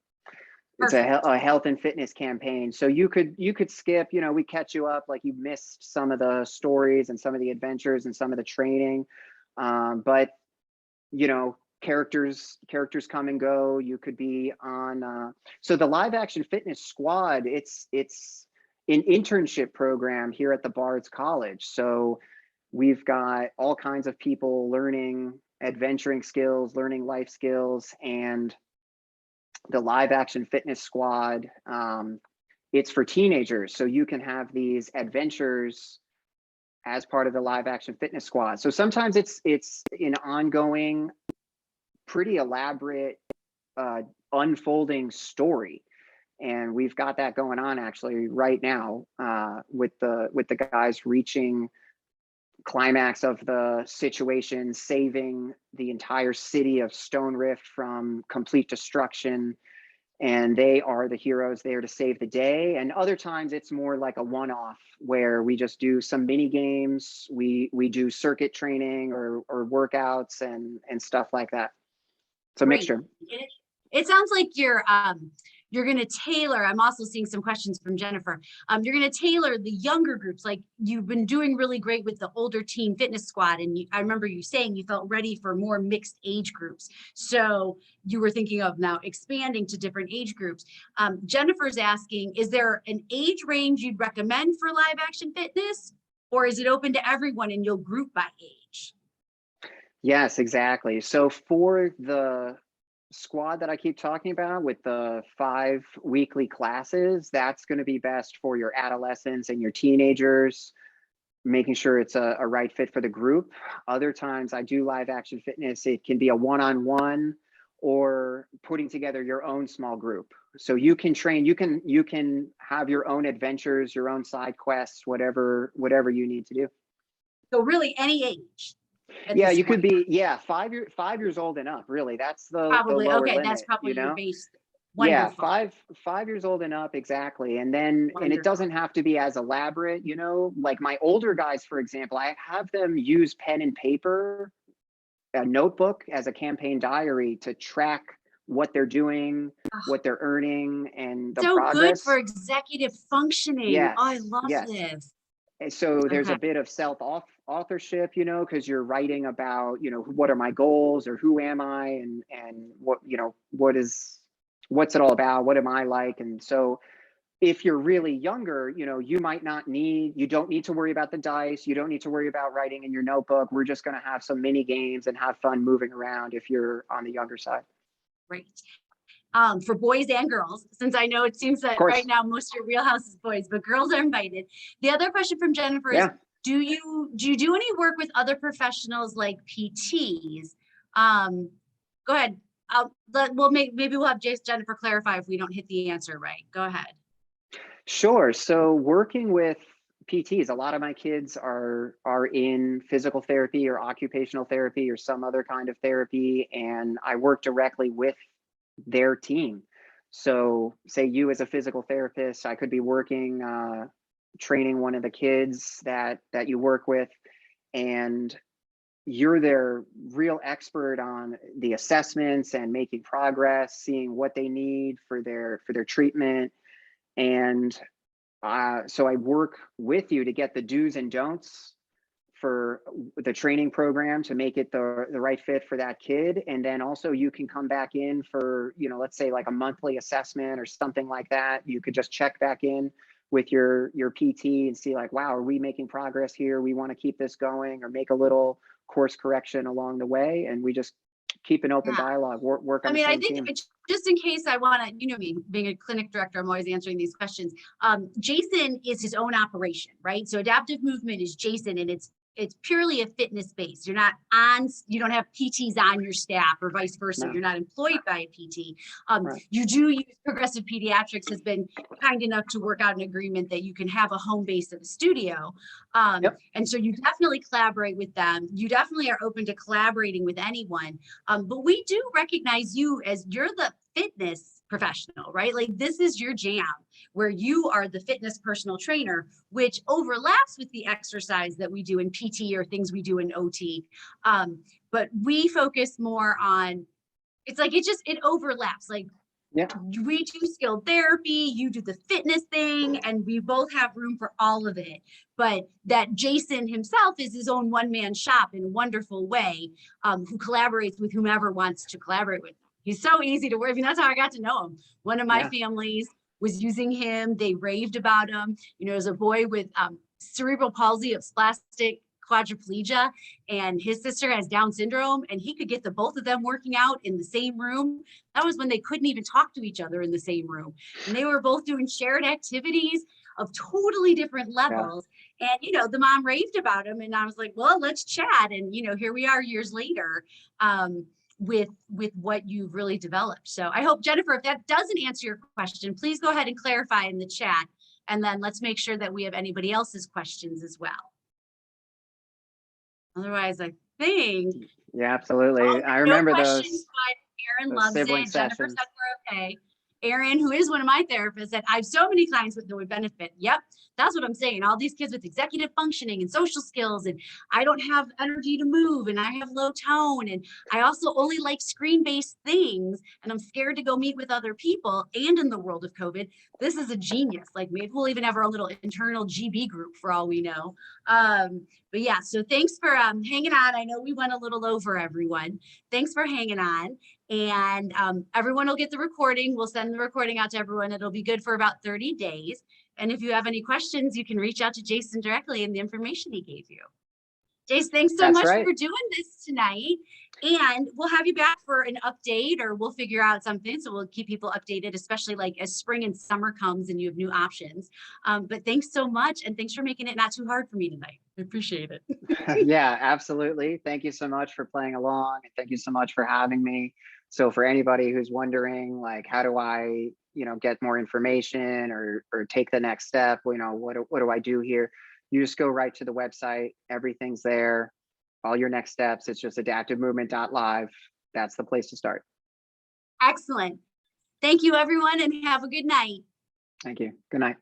Perfect. It's a health and fitness campaign. So you could skip, we catch you up, like you missed some of the stories and some of the adventures and some of the training. But characters come and go. You could be on so the Live Action Fitness squad, it's an internship program here at the Bard's College. So we've got all kinds of people learning adventuring skills, learning life skills, and the live action fitness squad. It's for teenagers, so you can have these adventures as part of the live action fitness squad. So sometimes it's an ongoing, pretty elaborate, unfolding story, and we've got that going on actually right now, with the guys reaching climax of the situation, saving the entire city of Stone Rift from complete destruction, and they are the heroes there to save the day. And other times it's more like a one-off where we just do some mini games, we do circuit training or workouts and stuff like that. It's a Great. mixture. It sounds like you're going to tailor. I'm also seeing some questions from Jennifer. You're going to tailor the younger groups. Like you've been doing really great with the older teen fitness squad. And I remember you saying you felt ready for more mixed age groups. So you were thinking of now expanding to different age groups. Jennifer's asking, is there an age range you'd recommend for live action fitness? Or is it open to everyone and you'll group by age? Yes, exactly. So for the squad that I keep talking about with the 5 weekly classes, that's going to be best for your adolescents and your teenagers, making sure it's a right fit for the group. Other times I do live action fitness. It can be a one-on-one or putting together your own small group. So you can train, you can have your own adventures, your own side quests, whatever you need to do. So really any age. Yeah, you could be, 5 years old and up, really. That's the Probably, lower okay, limit, that's probably you know? your base. Yeah, Wonderful. 5 years old and up, exactly. And then, and it Wonderful. doesn't have to be as elaborate, you know, like my older guys, for example, I have them use pen and paper, a notebook as a campaign diary to track what they're doing, what they're earning, and the So good for progress. executive functioning. Oh, I Yes, love yes. this. And so there's Okay. a bit of authorship, you know, because you're writing about, you know, what are my goals or who am I, and what, you know, what's it all about? What am I like? And so if you're really younger, you know, you don't need to worry about the dice. You don't need to worry about writing in your notebook. We're just going to have some mini games and have fun moving around if you're on the younger side. Great. For boys and girls, since I know it seems that right now most of your wheelhouse is boys, but girls are invited. The other question from Jennifer is, do you do any work with other professionals like PTs? Go ahead. Maybe we'll have Jennifer clarify if we don't hit the answer right. Go ahead. Sure. So working with PTs, a lot of my kids are in physical therapy or occupational therapy or some other kind of therapy, and I work directly with their team. So say you as a physical therapist, I could be working, training one of the kids that you work with, and you're their real expert on the assessments and making progress, seeing what they need for their treatment. And so I work with you to get the do's and don'ts for the training program to make it the right fit for that kid. And then also you can come back in for, you know, let's say like a monthly assessment or something like that. You could just check back in with your PT and see like, wow, are we making progress here? We want to keep this going, or make a little course correction along the way. And we just keep an open dialogue, work on the same team. Just in case I want to, you know me, being a clinic director, I'm always answering these questions. Jason is his own operation, right? So adaptive movement is Jason, and it's purely a fitness base. You don't have PTs on your staff or vice versa. No. You're not employed by a PT. Right. You do use Progressive Pediatrics has been kind enough to work out an agreement that you can have a home base at a studio. And so you definitely collaborate with them. You definitely are open to collaborating with anyone. But we do recognize you as you're the fitness professional, right? Like this is your jam, where you are the fitness personal trainer, which overlaps with the exercise that we do in PT or things we do in OT. But we focus more on, it's like, it overlaps. Like we do skilled therapy, you do the fitness thing, and we both have room for all of it. But that Jason himself is his own one-man shop in a wonderful way, who collaborates with whomever wants to collaborate with him. He's so easy to work with. That's how I got to know him. One of my families was using him. They raved about him. You know, as a boy with cerebral palsy of spastic quadriplegia, and his sister has Down syndrome, and he could get the both of them working out in the same room. That was when they couldn't even talk to each other in the same room. And they were both doing shared activities of totally different levels. Yeah. And, you know, the mom raved about him, and I was like, well, let's chat. And, you know, here we are years later with what you've really developed. So I hope, Jennifer, if that doesn't answer your question, please go ahead and clarify in the chat. And then let's make sure that we have anybody else's questions as well. Otherwise, I think. Yeah, absolutely. I remember those. Aaron loves it. Jennifer said we're okay. Aaron, who is one of my therapists, said, I have so many clients that would benefit. Yep, that's what I'm saying. All these kids with executive functioning and social skills, and I don't have energy to move, and I have low tone, and I also only like screen-based things, and I'm scared to go meet with other people. And in the world of COVID, this is a genius. Like, maybe we'll even have our little internal GB group for all we know. But yeah, so thanks for hanging on. I know we went a little over, everyone. Thanks for hanging on. And everyone will get the recording. We'll send the recording out to everyone. It'll be good for about 30 days. And if you have any questions, you can reach out to Jason directly in the information he gave you. Jason, thanks so much for doing this tonight. And we'll have you back for an update, or we'll figure out something. So we'll keep people updated, especially like as spring and summer comes and you have new options. But thanks so much. And thanks for making it not too hard for me tonight. I appreciate it. Yeah, absolutely. Thank you so much for playing along. And thank you so much for having me. So for anybody who's wondering, like, how do I, you know, get more information or take the next step, you know, what do I do here? You just go right to the website. Everything's there. All your next steps. It's just adaptivemovement.live. That's the place to start. Excellent. Thank you, everyone, and have a good night. Thank you. Good night.